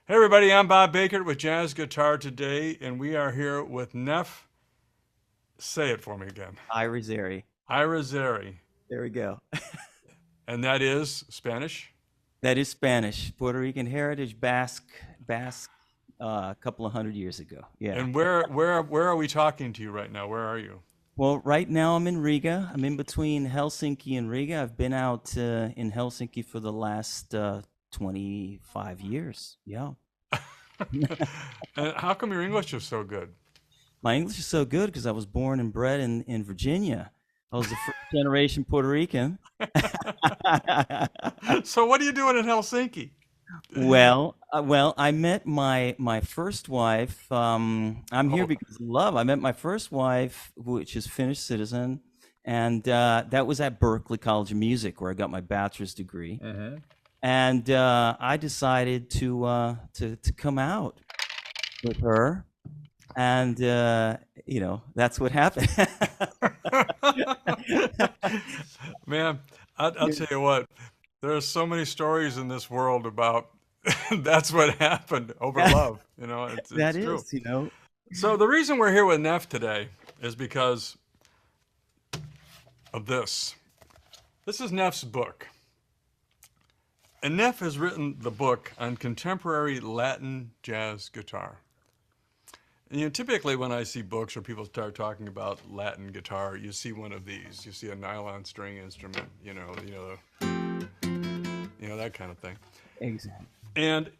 Hey everybody, I'm Bob Bakert with Jazz Guitar today, and we are here with Neff. Say it for me again. Irizarry. Irizarry, There we go. and that is Spanish. That is Spanish, Puerto Rican heritage, Basque, a couple of hundred years ago. Yeah. And where are we talking to you right now? Where are you? Well, right now I'm in Riga. I'm in between Helsinki and Riga. I've been out in Helsinki for the last 25 years. Yeah. And how come your English is so good? My English is so good because I was born and bred in Virginia. I was a first generation Puerto Rican. So what are you doing in Helsinki? Well, I met my first wife. I'm here Oh, because of love. I met my first wife, which is Finnish citizen, and that was at Berklee College of Music, where I got my bachelor's degree. mhm. And I decided to come out with her, and that's what happened. Man, I'll tell you what. There are so many stories in this world about that's what happened over love. It's That true. is. So the reason we're here with Neff today is because of this. This is Neff's book. And Neff has written the book on contemporary Latin jazz guitar. And typically when I see books or people start talking about Latin guitar, you see one of these. You see a nylon string instrument, that kind of thing. Exactly. And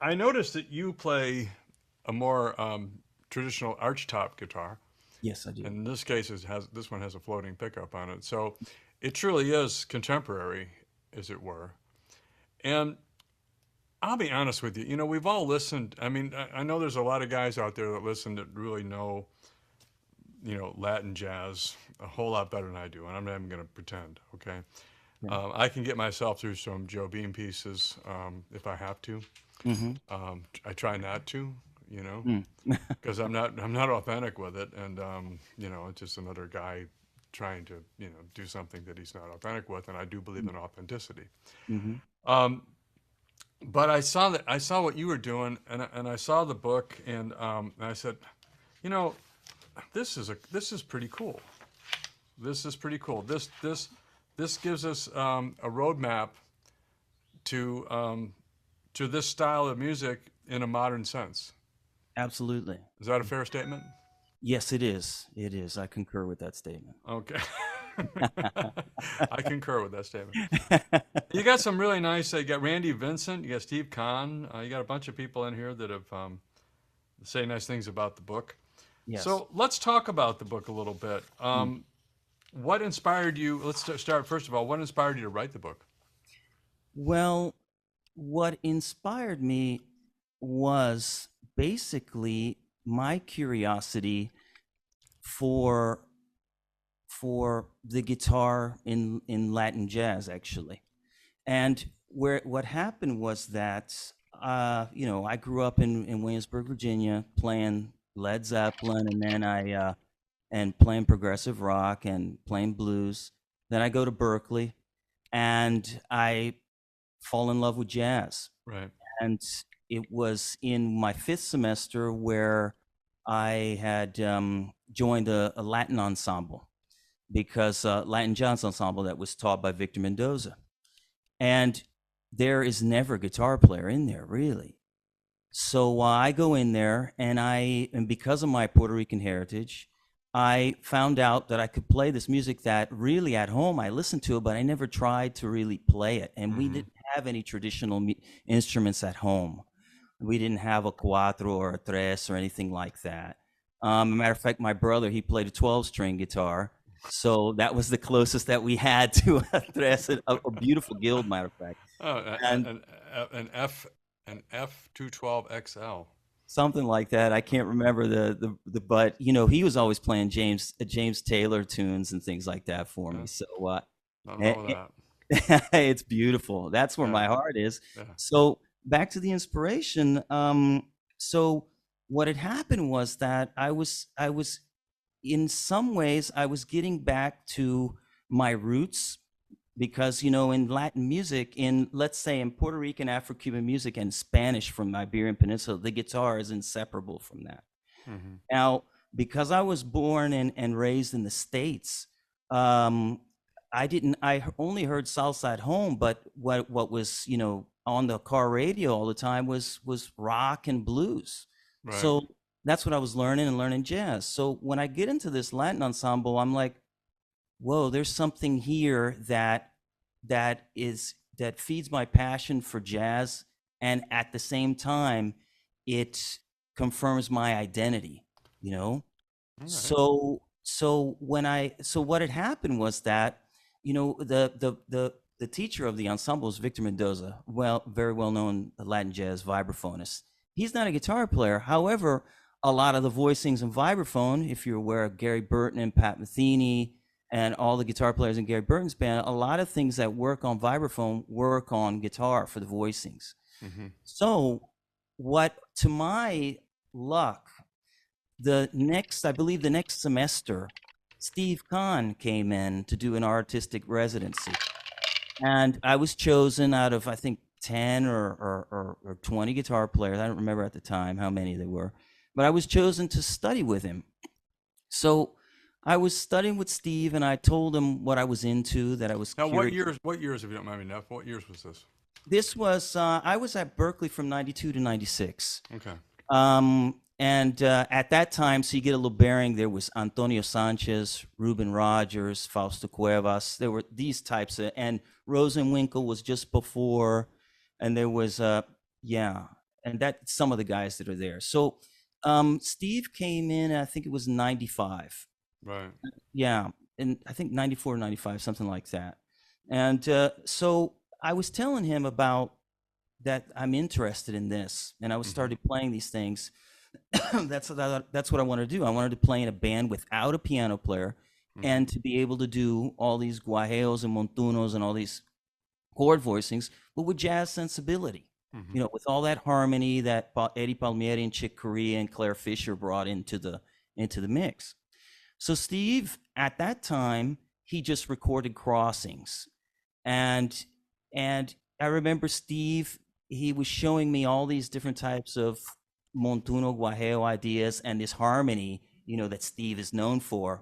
I noticed that you play a more traditional archtop guitar. Yes, I do. In this case, this one has a floating pickup on it. So it truly is contemporary, as it were. And I'll be honest with you. We've all listened. I mean, I know there's a lot of guys out there that listen that really know, Latin jazz a whole lot better than I do. And I'm not even going to pretend, okay? Yeah. I can get myself through some Joe Beam pieces if I have to. Hmm. I try not to, Mm. because I'm not authentic with it, and it's just another guy trying to do something that he's not authentic with, and I do believe in authenticity. Hmm. Um, but I saw what you were doing, and I saw the book, and I said, you know, this is pretty cool. This is pretty cool. This gives us a roadmap to this style of music in a modern sense. Absolutely. Is that a fair statement? Yes, it is. It is. I concur with that statement. Okay. I concur with that statement. You got some really nice. You got Randy Vincent. You got Steve Kahn. You got a bunch of people in here that have say nice things about the book. Yes. So let's talk about the book a little bit. Mm. What inspired you? Let's start first of all. What inspired you to write the book? Well, what inspired me was basically my curiosity for for the guitar in Latin jazz, actually. And where what happened was that I grew up in Williamsburg, Virginia, playing Led Zeppelin, and then and playing progressive rock and playing blues. Then I go to Berkeley, and I fall in love with jazz. Right. And it was in my fifth semester where I had joined a Latin ensemble because Latin jazz ensemble that was taught by Victor Mendoza. And there is never a guitar player in there, really. So I go in there, and because of my Puerto Rican heritage, I found out that I could play this music that really at home I listened to it, but I never tried to really play it. And we Hmm. didn't have any traditional instruments at home. We didn't have a cuatro or a tres or anything like that. A matter of fact, my brother, he played a 12-string guitar. So that was the closest that we had to a tres, a beautiful guild, matter of fact. Oh, And an F212 XL. something like that. I can't remember but he was always playing James Taylor tunes and things like that for Yeah, me. So I eh, know that. it's beautiful. That's where Yeah, my heart is. yeah. So back to the inspiration. So what had happened was that in some ways I was getting back to my roots because in Latin music, in let's say in Puerto Rican, Afro-Cuban music, and Spanish from the Iberian Peninsula, the guitar is inseparable from that. Mm-hmm. Now, because I was born and raised in the States, um, I only heard salsa at home, but what was on the car radio all the time was rock and blues. Right. So that's what I was learning, and learning jazz. So when I get into this Latin ensemble, I'm like, whoa, there's something here that feeds my passion for jazz, and at the same time, it confirms my identity. You know, All right. so what had happened was that the teacher of the ensemble is Victor Mendoza, very well known Latin jazz vibraphonist. He's not a guitar player, however, a lot of the voicings and vibraphone, if you're aware of Gary Burton and Pat Metheny and all the guitar players in Gary Burton's band, a lot of things that work on vibraphone work on guitar for the voicings. Mm-hmm. So, what to my luck, I believe the next semester, Steve Kahn came in to do an artistic residency. And I was chosen out of, I think, 10 or 20 guitar players. I don't remember at the time how many they were, but I was chosen to study with him. So I was studying with Steve, and I told him what I was into, that I was Now, curious. what years, if you don't mind me, Neff, what years was this? This was, I was at Berkeley from 92 to 96. Okay. And at that time, so you get a little bearing, there was Antonio Sanchez, Ruben Rogers, Fausto Cuevas. There were these types of, and Rosenwinkel was just before, and there was, and that's some of the guys that are there. So Steve came in, I think it was 95. Right. Yeah, and I think 94, 95, something like that. And so I was telling him about that I'm interested in this, and I was Mm-hmm. started playing these things. That's what I wanted to do. I wanted to play in a band without a piano player, Mm-hmm. and to be able to do all these guajeos and montunos and all these chord voicings, but with jazz sensibility. Mm-hmm. With all that harmony that Eddie Palmieri and Chick Corea and Claire Fisher brought into the mix. So Steve, at that time, he just recorded crossings, and I remember Steve. He was showing me all these different types of montuno guajeo ideas, and this harmony, that Steve is known for.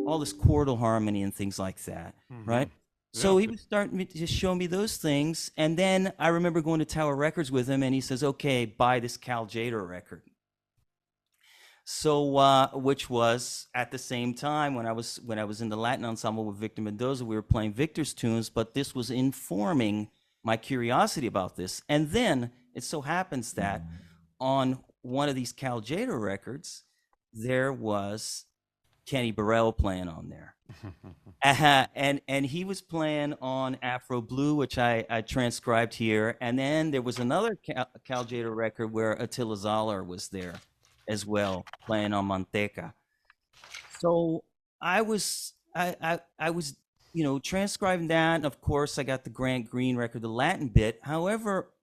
All this chordal harmony and things like that, Mm-hmm. right? So Yeah. he was starting to show me those things, and then I remember going to Tower Records with him, and he says, "Okay, buy this Cal Jader record." So, which was at the same time when I was in the Latin ensemble with Victor Mendoza, we were playing Victor's tunes, but this was informing my curiosity about this. And then it so happens that on one of these Cal Jader records, there was Kenny Burrell playing on there. And he was playing on Afro Blue, which I transcribed here. And then there was another Cal Jader record where Attila Zahler was there as well, playing on Manteca. So I was transcribing that, and of course I got the Grant Green record, the Latin bit. However,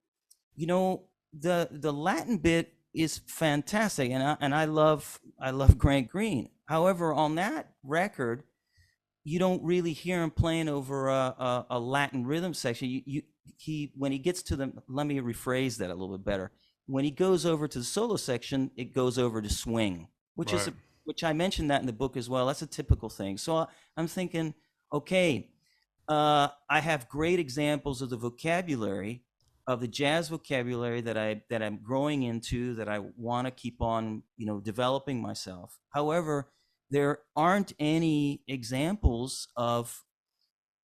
the Latin bit is fantastic, and I love Grant Green. However, on that record, you don't really hear him playing over a Latin rhythm section. When he gets to the, let me rephrase that a little bit better. When he goes over to the solo section, it goes over to swing, which Right. which I mentioned that in the book as well. That's a typical thing. So I'm thinking, okay, I have great examples of the vocabulary, of the jazz vocabulary that I'm growing into, that I want to keep on, developing myself. However, there aren't any examples of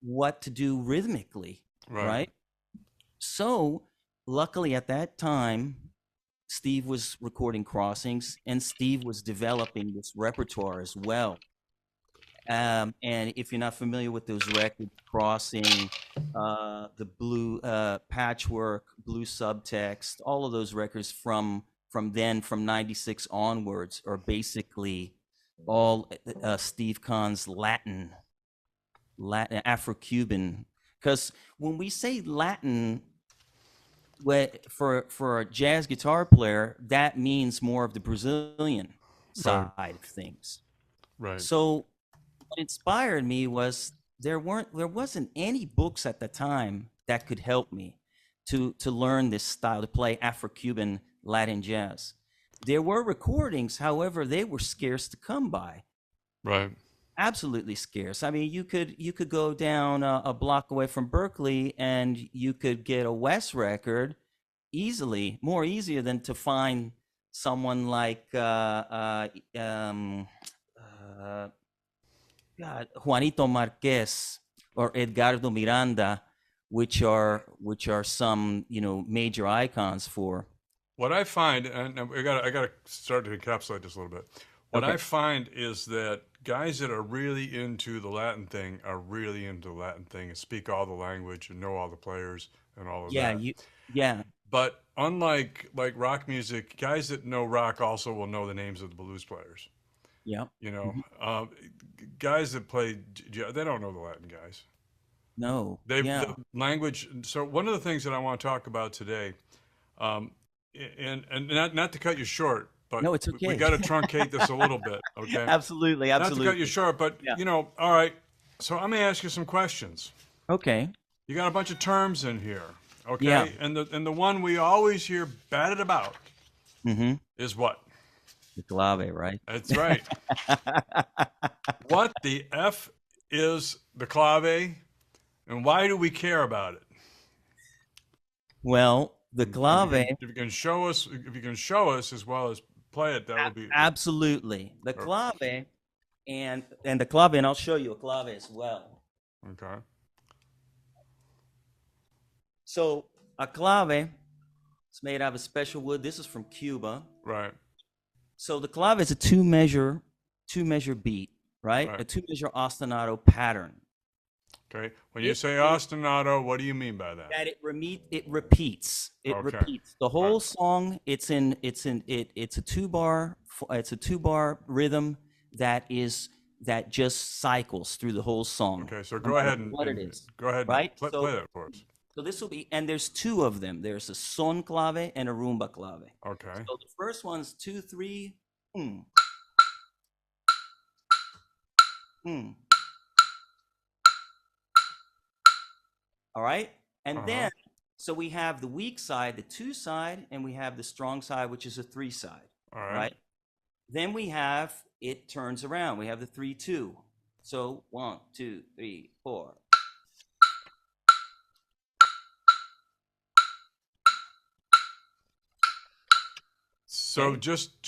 what to do rhythmically, Right. right? So, luckily at that time, Steve was recording crossings, and Steve was developing this repertoire as well. And if you're not familiar with those records, Crossing, the Blue Patchwork, Blue Subtext, all of those records from 96 onwards are basically all Steve Kahn's Latin Afro-Cuban. Because when we say Latin, for a jazz guitar player, that means more of the Brazilian side of things. Right. So what inspired me was there wasn't any books at the time that could help me to learn this style, to play Afro-Cuban Latin jazz. There were recordings, however, they were scarce to come by. Right. Absolutely scarce. I mean, you could go down a block away from Berkeley and you could get a West record easily, more easier than to find someone like Juanito Marquez or Edgardo Miranda, which are some major icons for. What I find, and I got to start to encapsulate this a little bit. What Okay. I find is that guys that are really into the Latin thing are really into the Latin thing and speak all the language and know all the players and all of that. Yeah. But unlike rock music, guys that know rock also will know the names of the blues players. Yeah. You know, guys that play, they don't know the Latin guys. No. The language. So one of the things that I want to talk about today, and not to cut you short, but No, it's okay. we got to truncate this a little bit, okay? Absolutely. Not to cut you short, but all right. So I'm gonna ask you some questions. Okay. You got a bunch of terms in here, okay? Yeah. And the one we always hear batted about is what? The clave, right? That's right. What the F is the clave, and why do we care about it? Well, the clave. If you can show us as well as play it, that would be absolutely the clave, and the clave, and I'll show you a clave as well. Okay. So a clave, it's made out of a special wood. This is from Cuba. Right. So the clave is a two measure beat, right? A 2-measure ostinato pattern. Okay. When you say ostinato, what do you mean by that? That it repeats. It repeats the whole song. It's a 2-bar. It's a 2-bar rhythm that just cycles through the whole song. Okay. So go ahead and what it is. Go ahead. Right. And play that for us. So this will be, and there's two of them. There's a son clave and a rumba clave. Okay. So the first one's 2, 3. All right. And then, so we have the weak side, the 2 side, and we have the strong side, which is a 3 side. All right. Then we have, it turns around. We have the 3, 2. So 1, 2, 3, 4. So just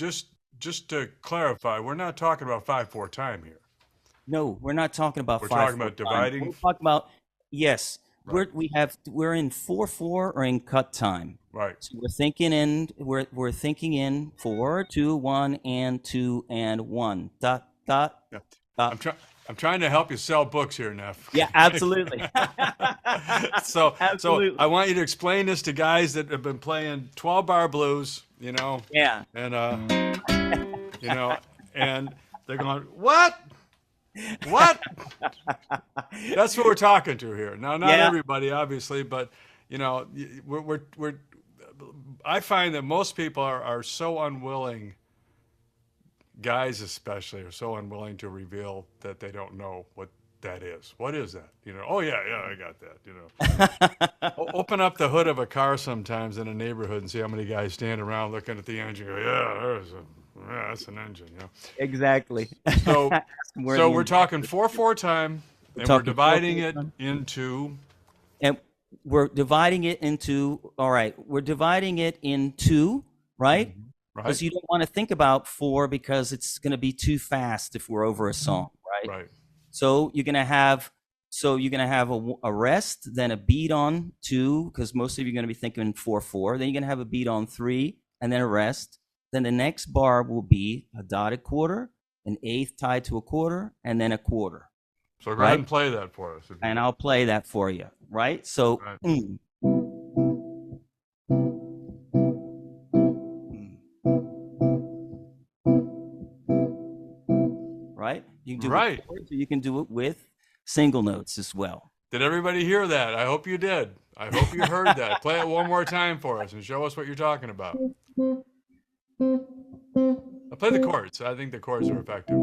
to clarify, we're not talking about 5/4 time here. No, we're not talking about 5/4. We're talking about dividing. We're talking about, yes. Right. We're in 4/4 or in cut time. Right. So we're thinking in 4, 2, 1, and 2 and 1. Dot dot. Yeah. Dot. I'm trying to help you sell books here, Neff. Yeah, absolutely. So Absolutely. I want you to explain this to guys that have been playing 12-bar blues, you know. Yeah. And you know, and they're going, "What? What?" That's what we're talking to here. Now, not everybody, obviously, but you know, we're I find that most people are so unwilling. Guys especially are so unwilling to reveal that they don't know what that is. What is that? You know, oh yeah, I got that, you know. Open up the hood of a car sometimes in a neighborhood and see how many guys stand around looking at the engine and go, that's an engine, you know. Exactly. So we're talking 4/4 time, and we're dividing it into. And we're dividing it into, all right, we're dividing it in 2, right? Because you don't want to think about 4 because it's going to be too fast if we're over a song, right? Right. So you're going to have a rest, then a beat on 2, because most of you are going to be thinking 4/4. Then you're going to have a beat on 3, and then a rest. Then the next bar will be a dotted quarter, an eighth tied to a quarter, and then a quarter. So go ahead and play that for us. And I'll play that for you, right? So. Right? You can do it chords, or you can do it with single notes as well. Did everybody hear that? I hope you did. I hope you heard that. Play it one more time for us and show us what you're talking about. I'll play the chords. I think the chords are effective.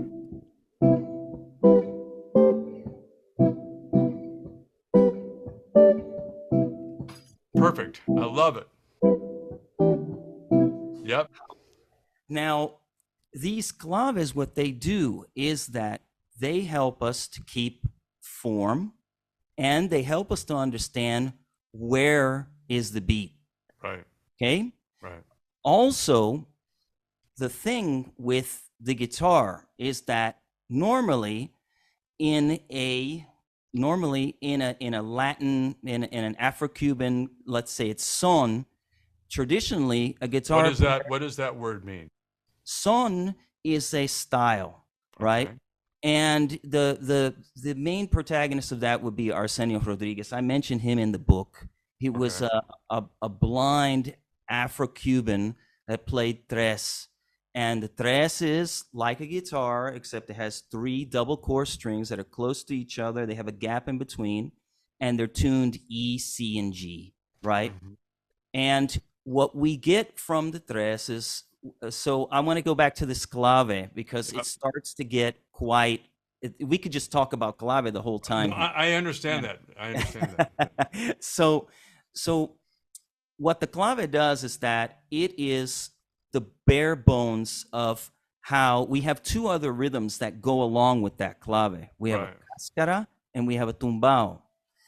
Perfect. I love it. Yep. Now, these claves, what they do is that they help us to keep form, and they help us to understand where is the beat. Right. Okay? Right. Also, the thing with the guitar is that normally in a Latin, in an Afro-Cuban, let's say it's son, traditionally a guitar. What does that word mean? Son is a style, right? Okay. And the main protagonist of that would be Arsenio Rodriguez. I mentioned him in the book. He was a blind Afro-Cuban that played tres. And the tres is like a guitar, except it has 3 double core strings that are close to each other. They have a gap in between, and they're tuned E, C, and G, right? Mm-hmm. And what we get from the tres is, so I want to go back to this clave because it starts to get quite, we could just talk about clave the whole time. No, I understand that. I understand that. So what the clave does is that it is the bare bones of how we have 2 other rhythms that go along with that clave. We have a cáscara and we have a tumbao.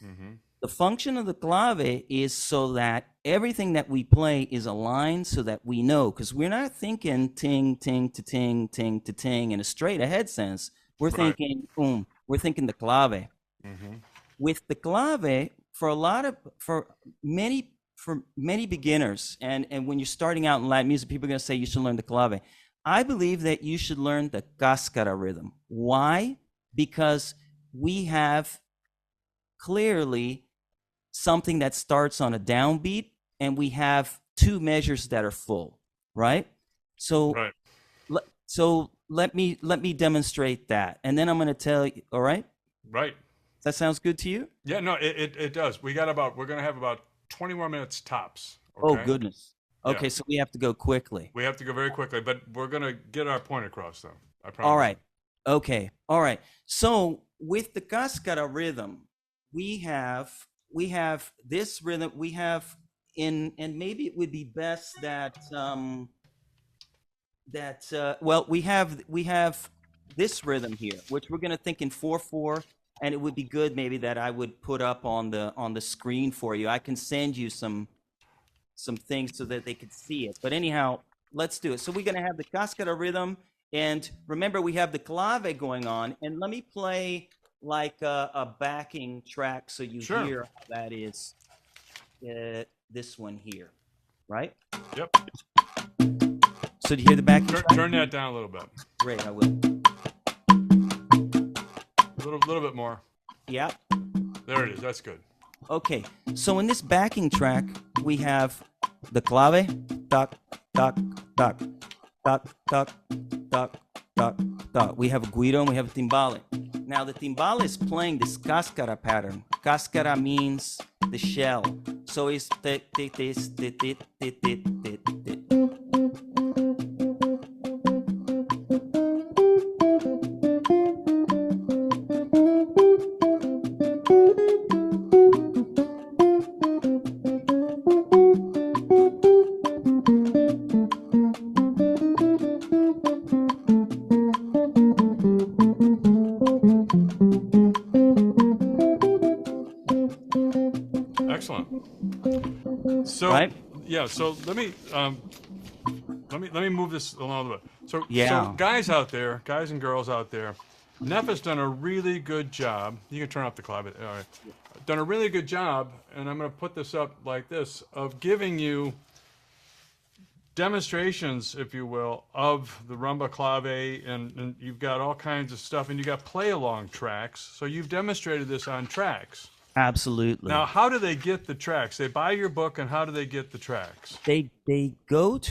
Mm-hmm. The function of the clave is so that everything that we play is aligned so that we know, because we're not thinking ting, ting, to ting, ting, to ting in a straight ahead sense. We're thinking, we're thinking the clave. Mm-hmm. With the clave, for many beginners, and when you're starting out in Latin music, people are going to say you should learn the clave. I believe that you should learn the cáscara rhythm. Why? Because we have clearly something that starts on a downbeat, and we have 2 measures that are full, right? So, so let me demonstrate that, and then I'm going to tell you. All right? Right. That sounds good to you? Yeah. No, it does. We're going to have about 20 more minutes tops. Okay? Oh goodness. Okay, yeah. So we have to go quickly. We have to go very quickly, but we're going to get our point across, though. I promise. All right. Okay. All right. So with the cáscara rhythm, we have this rhythm. We have and maybe it would be best that we have this rhythm here, which we're going to think in 4/4, and it would be good maybe that I would put up on the screen for you. I can send you some things so that they could see it. But anyhow, let's do it. So we're going to have the cáscara rhythm, and remember we have the clave going on, and let me play like a backing track so you hear how that is. This one here, right? Yep. So do you hear the backing track? Turn that down a little bit. Great, I will. A little bit more. Yeah. There it is. That's good. Okay. So in this backing track, we have the clave, doc, doc, doc, doc, doc, doc, doc, doc. We have a guido and we have a timbale. Now the timbale is playing this cáscara pattern. Cáscara means the shell. So it's So let me move this along a little bit. So guys and girls out there, Neff has done a really good job. You can turn off the clave. All right. Done a really good job, and I'm going to put this up like this, of giving you demonstrations, if you will, of the rumba clave, and you've got all kinds of stuff, and you got play along tracks. So you've demonstrated this on tracks. Absolutely. Now, how do they get the tracks? They buy your book, and how do they get the tracks? They go it's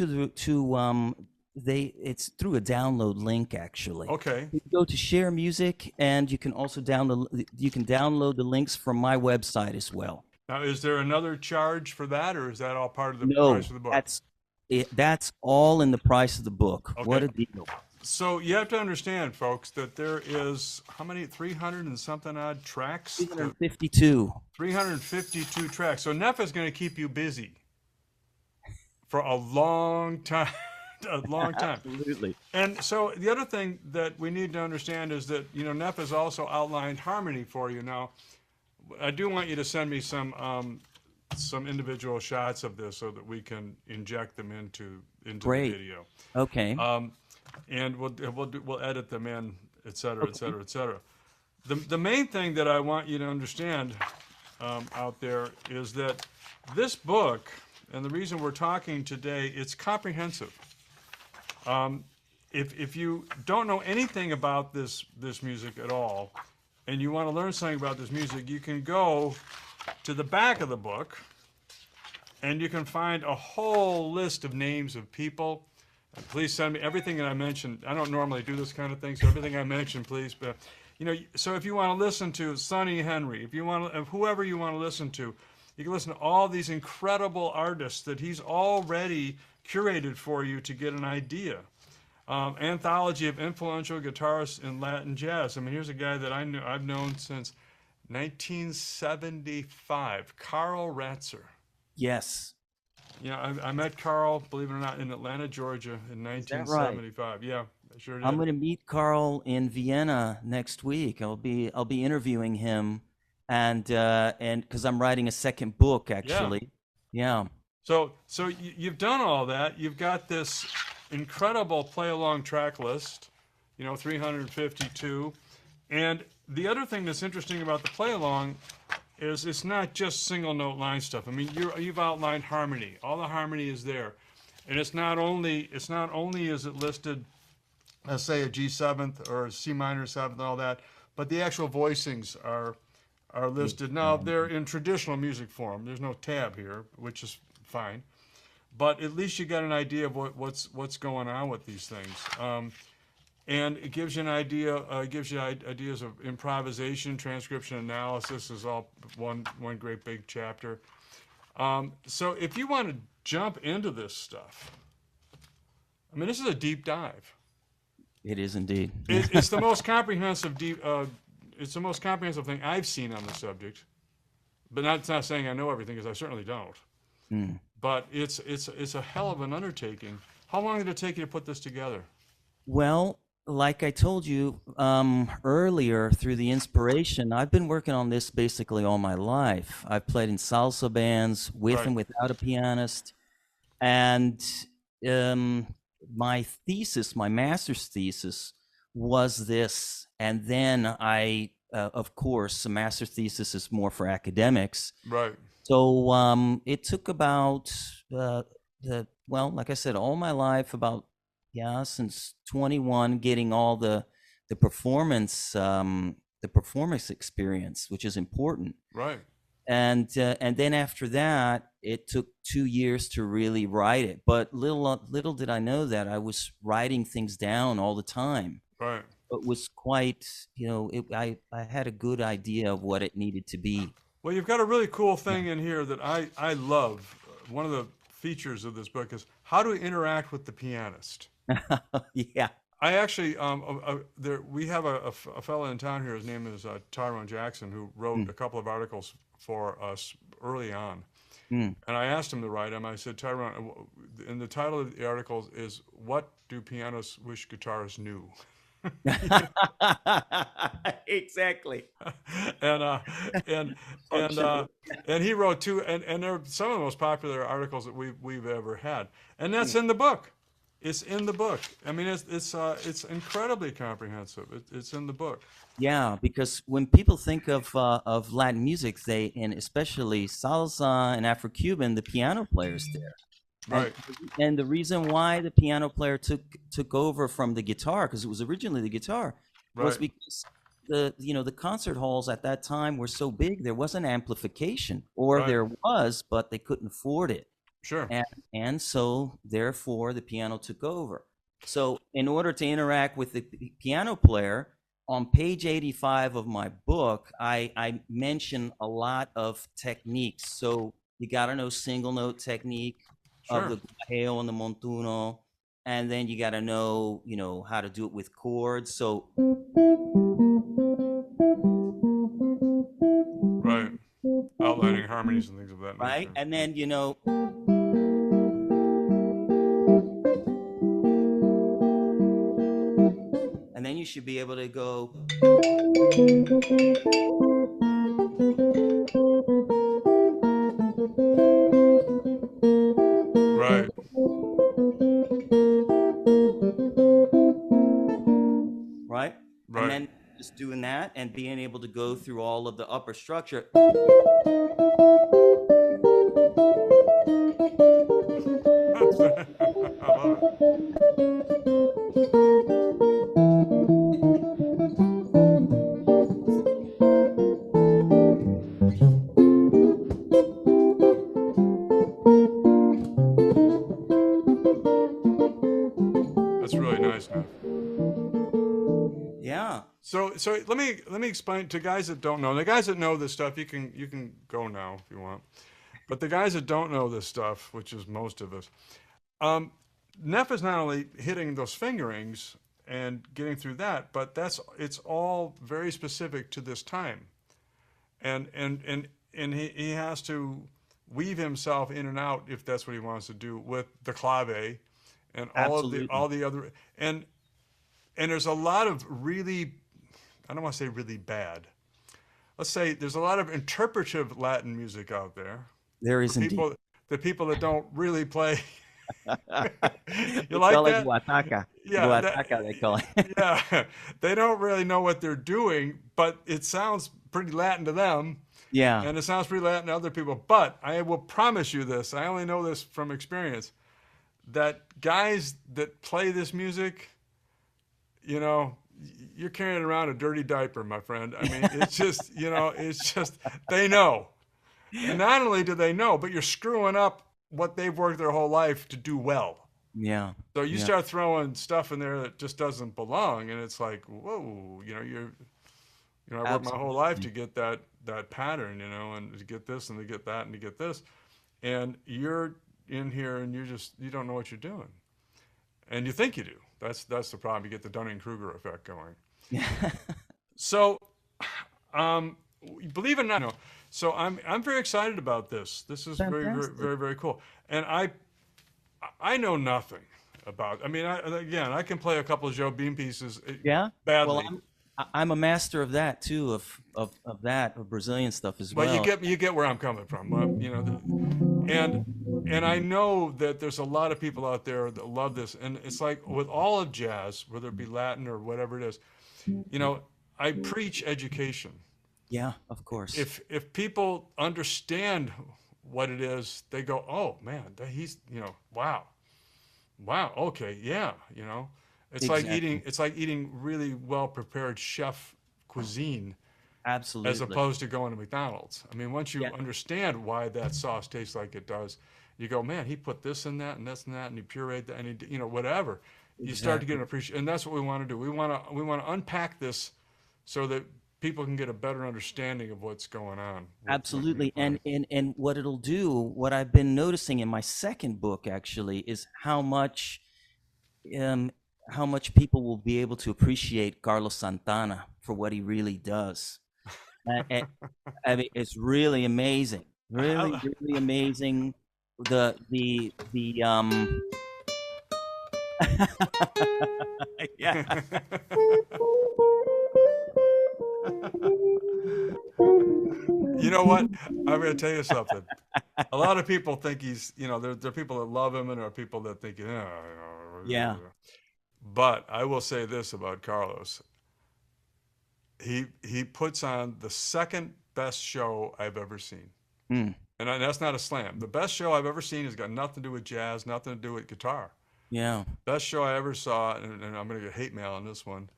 through a download link, actually. Okay. You go to Share Music, and you can also download the links from my website as well. Now, is there another charge for that, or is that all part of the No, price of the book? that's it. That's all in the price of the book. What Okay. a deal. So you have to understand, folks, that there is how many 300 and something odd tracks? 352. 352 tracks. So Neff is going to keep you busy for a long time. A long time. Absolutely. And so the other thing that we need to understand is that, you know, Neff has also outlined harmony for you. Now, I do want you to send me some individual shots of this so that we can inject them into Great. the video. Okay. And we'll edit them in, et cetera, et cetera, et cetera. The main thing that I want you to understand out there is that this book, and the reason we're talking today, it's comprehensive. If you don't know anything about this music at all, and you want to learn something about this music, you can go to the back of the book, and you can find a whole list of names of people. And please send me everything that I mentioned. I don't normally do this kind of thing, so everything I mentioned, please. But you know, so if you want to listen to Sonny Henry, if you want to, whoever you want to listen to, you can listen to all these incredible artists that he's already curated for you to get an idea. Anthology of influential guitarists in Latin jazz. I mean, here's a guy that I've known since 1975, Carl Ratzer. Yes. Yeah, I met Carl, believe it or not, in Atlanta, Georgia, in 1975. Right? Yeah, I sure did. I'm going to meet Carl in Vienna next week. I'll be interviewing him, and because I'm writing a second book, actually. Yeah. So you've done all that. You've got this incredible play-along track list, you know, 352. And the other thing that's interesting about the play-along is it's not just single note line stuff. I mean, you've outlined harmony. All the harmony is there. And it's not only is it listed as, say, a G7th or a C minor 7th and all that, but the actual voicings are listed. Now, they're in traditional music form. There's no tab here, which is fine. But at least you got an idea of what's going on with these things. And it gives you an idea, ideas of improvisation, transcription, analysis is all one great big chapter. So if you want to jump into this stuff, I mean, this is a deep dive. It is indeed. It's the most comprehensive it's the most comprehensive thing I've seen on the subject. But it's not saying I know everything, because I certainly don't. But it's a hell of an undertaking. How long did it take you to put this together? Well, like I told you earlier, through the inspiration, I've been working on this basically all my life. I've played in salsa bands with and without a pianist. And my master's thesis was this. And then of course, a master's thesis is more for academics. Right. So it took about, like I said, all my life, since 21, getting all the performance experience, which is important. Right. And then after that, it took 2 years to really write it. But little did I know that I was writing things down all the time. Right. It was quite, I had a good idea of what it needed to be. Well, you've got a really cool thing in here that I love. One of the features of this book is how to interact with the pianist. Yeah. I actually, we have a fellow in town here. His name is Tyrone Jackson, who wrote a couple of articles for us early on. And I asked him to write them. I said, Tyrone, and the title of the articles is "What Do Pianists Wish Guitarists Knew?" Exactly. And he wrote two, and they're some of the most popular articles that we've ever had, and that's in the book. It's in the book. I mean, it's incredibly comprehensive. It's in the book. Yeah, because when people think of Latin music, and especially salsa and Afro-Cuban, the piano player's there. Right. And the reason why the piano player took over from the guitar, because it was originally the guitar, was because the concert halls at that time were so big, there wasn't amplification, or there was, but they couldn't afford it. Sure. And so therefore the piano took over. So in order to interact with the piano player, on page 85 of my book, I mention a lot of techniques. So you got to know single note technique of Sure. the guajeo and the montuno, and then you got to know, how to do it with chords. So Right. Outlining harmonies and things of that right, nature. and then and then you should be able to go. Right. Right, and Right. then just doing that and being able to go through all of the upper structure. I love it. That's really nice, Neff. Yeah. So let me explain to guys that don't know. The guys that know this stuff, you can go now if you want. But the guys that don't know this stuff, which is most of us, Neff is not only hitting those fingerings and getting through that, but it's all very specific to this time, and he has to weave himself in and out if that's what he wants to do with the clave and Absolutely. all the other and there's a lot of really, I don't want to say really bad. Let's say there's a lot of interpretive Latin music out there. There is For indeed. the people that don't really play. They You like call it that? guataca. Yeah, Guataca, they call it. yeah. They don't really know what they're doing, but it sounds pretty Latin to them, Yeah, and it sounds pretty Latin to other people. But I will promise you this, I only know this from experience, that guys that play this music, you're carrying around a dirty diaper, my friend. I mean, it's just, it's just, they know. And not only do they know, but you're screwing up what they've worked their whole life to do well. yeah, So you yeah. start throwing stuff in there that just doesn't belong, and it's like, whoa, I worked my whole life to get that pattern, and to get this and to get that and to get this, and you're in here and you don't know what you're doing, and you think you do. That's the problem. You get the Dunning-Kruger effect going. Yeah. So, believe it or not, so I'm very excited about this. This is very, very, Fantastic. very, very cool. And I know nothing about. I mean, I can play a couple of Joe Beam pieces. Yeah. Badly. Well, I'm a master of that too, of Brazilian stuff as well. Well, you get where I'm coming from. And I know that there's a lot of people out there that love this, and it's like with all of jazz, whether it be Latin or whatever it is, I preach education. Yeah, of course. If people understand what it is, they go, oh man, he's wow, okay, yeah, it's Exactly. like eating really well prepared chef cuisine. Absolutely. As opposed to going to McDonald's. I mean, once you Yeah. understand why that sauce tastes like it does, you go, man, he put this in that and this and that, and he pureed that, and he, whatever. You start to get an appreciation, and that's what we want to do. We want to unpack this so that people can get a better understanding of what's going on. Absolutely. And what it'll do, what I've been noticing in my second book actually, is how much people will be able to appreciate Carlos Santana for what he really does. I mean, it's really amazing. Really, really amazing. The yeah. You know what? I'm going to tell you something. A lot of people think he's, there are people that love him and there are people that think, Yeah. But I will say this about Carlos. He puts on the second best show I've ever seen. Mm. And that's not a slam. The best show I've ever seen has got nothing to do with jazz, nothing to do with guitar. Yeah. Best show I ever saw, and I'm going to get hate mail on this one,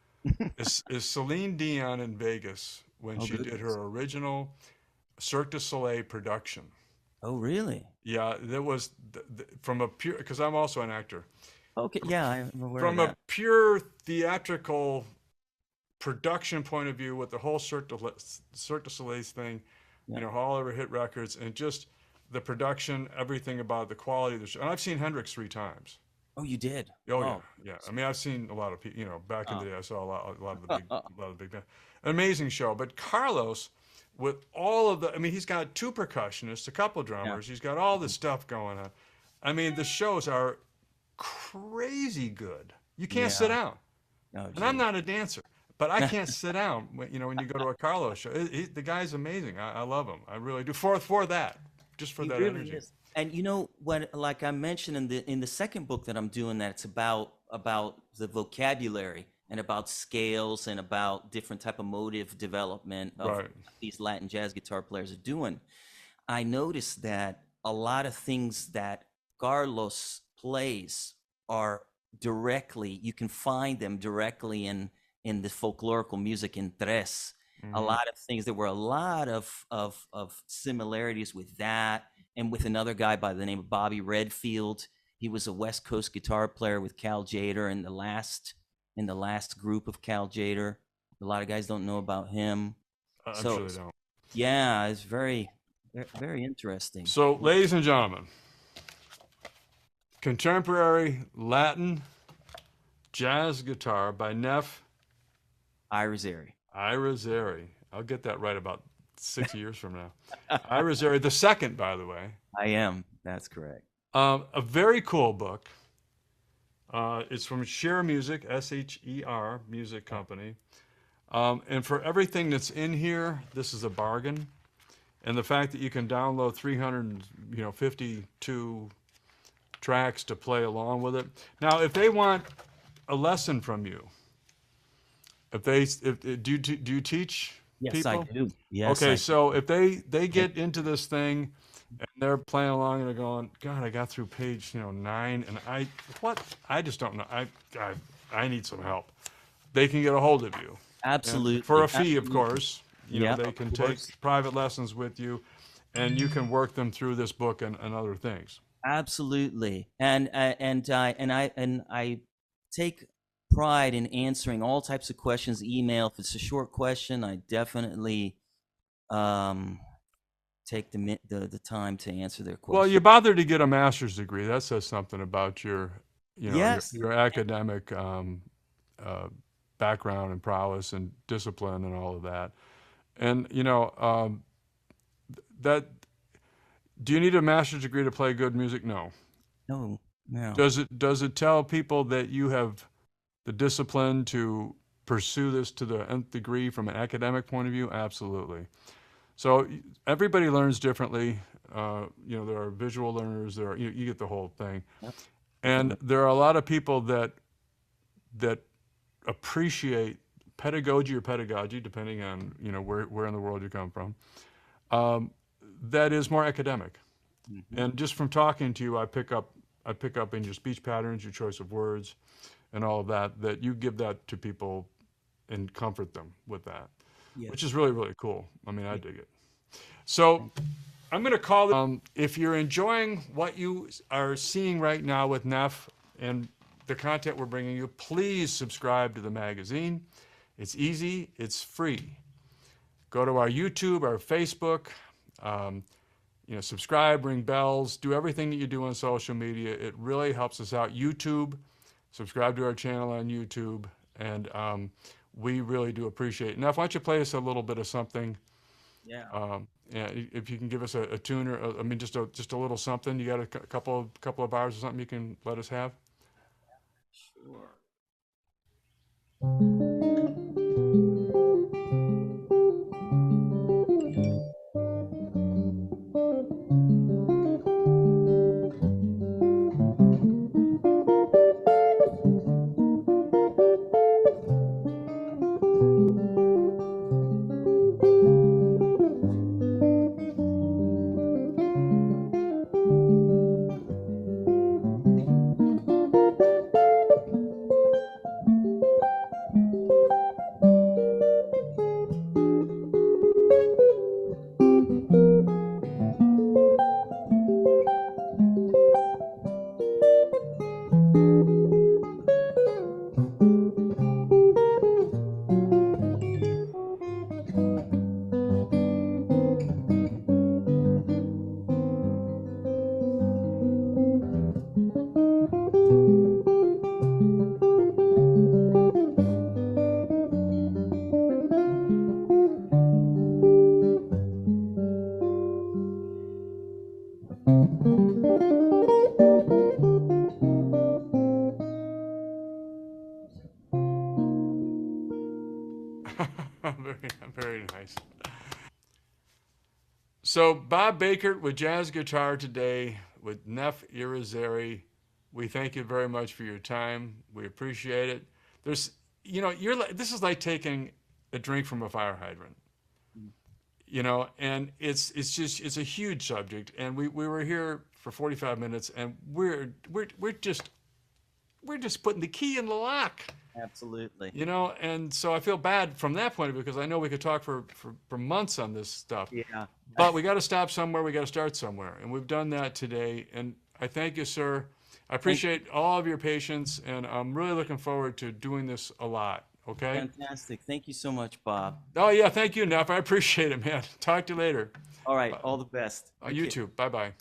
is Celine Dion in Vegas when she did her original Cirque du Soleil production. Oh, really? Yeah, there was from a pure, because I'm also an actor. Okay. Yeah, I'm aware From of that. a pure theatrical production point of view with the whole Cirque du Soleil's thing, Yeah. all over hit records, and just the production, everything about the quality of the show. And I've seen Hendrix 3 times. Oh, you did? Oh yeah, Oh. yeah. I mean, I've seen a lot of people. Back in the day, I saw a lot of the Oh. big band. Amazing show. But Carlos, with all of the, I mean, he's got 2 percussionists, a couple drummers. He's got all this stuff going on. I mean, the shows are crazy good. You can't sit Yeah. down. Oh, And I'm gee. not a dancer, but I can't sit down when you go to a Carlos show. The guy's amazing. I love him. I really do. For that, just for He that really energy. is. And you know what? Like I mentioned in the second book that I'm doing, that's about the vocabulary and about scales and about different type of motive development of Right. what these Latin jazz guitar players are doing. I noticed that a lot of things that Carlos plays are directly, you can find them directly in the folklorical music in tres. A Mhm. lot of things. There were a lot of similarities with that, and with another guy by the name of Bobby Redfield. He was a West Coast guitar player with Cal Jader in the last group of Cal Jader. A lot of guys don't know about him. I'm So sure they don't. yeah, it's very interesting. So, ladies and gentlemen, contemporary Latin jazz guitar by Neff Irizarry. Irizarry. I'll get that right about 6 years from now. Irizarry, the second, by the way. I am. That's correct. A very cool book. It's from Sher Music, SHER Music Company. And for everything that's in here, this is a bargain. And the fact that you can download 352 tracks to play along with it. Now, if they want a lesson from you, do you teach Yes, people? I do. Yes. Okay, I so if they get into this thing and they're playing along and they're going, God, I got through page 9 and I just don't know. I need some help. They can get a hold of you. And absolutely. for a fee, of Absolutely. course. Yeah, They of can course. take private lessons with you, and you can work them through this book and other things. Absolutely. And I take pride in answering all types of questions. Email. If it's a short question, I definitely take the time to answer their Well, question. you bothered to get a master's degree. That says something about your Yes. your academic background and prowess and discipline and all of that. And that do you need a master's degree to play good music? No. No. No. Does it tell people that you have the discipline to pursue this to the nth degree from an academic point of view? Absolutely. So everybody learns differently. There are visual learners. There are you get the whole thing, Yep. and there are a lot of people that appreciate pedagogy, depending on where in the world you come from. That is more academic, Mhm. and just from talking to you, I pick up in your speech patterns, your choice of words, and all of that you give that to people and comfort them with that, Yes. which is really, really cool. I mean, I dig it. So I'm going to call it, if you're enjoying what you are seeing right now with Neff and the content we're bringing you, please subscribe to the magazine. It's easy. It's free. Go to our YouTube, our Facebook, subscribe, ring bells, do everything that you do on social media. It really helps us out. YouTube, subscribe to our channel on YouTube, and we really do appreciate it. Now, why don't you play us a little bit of something? Yeah. If you can give us a tune or just a little something. You got a couple of bars or something you can let us have? Sure. Very, very nice. So Bob Bakert with jazz guitar today with Neff Irizarry. We thank you very much for your time. We appreciate it. There's, this is like taking a drink from a fire hydrant, and it's a huge subject. And we were here for 45 minutes, and we're just putting the key in the lock. Absolutely. And so I feel bad from that point of view, because I know we could talk for months on this stuff. Yeah. But we got to stop somewhere. We got to start somewhere. And we've done that today. And I thank you, sir. I appreciate all of your patience. And I'm really looking forward to doing this a lot. Okay? Fantastic. Thank you so much, Bob. Oh, yeah. Thank you, Neff. I appreciate it, man. Talk to you later. All right. All the best. You too. Bye-bye.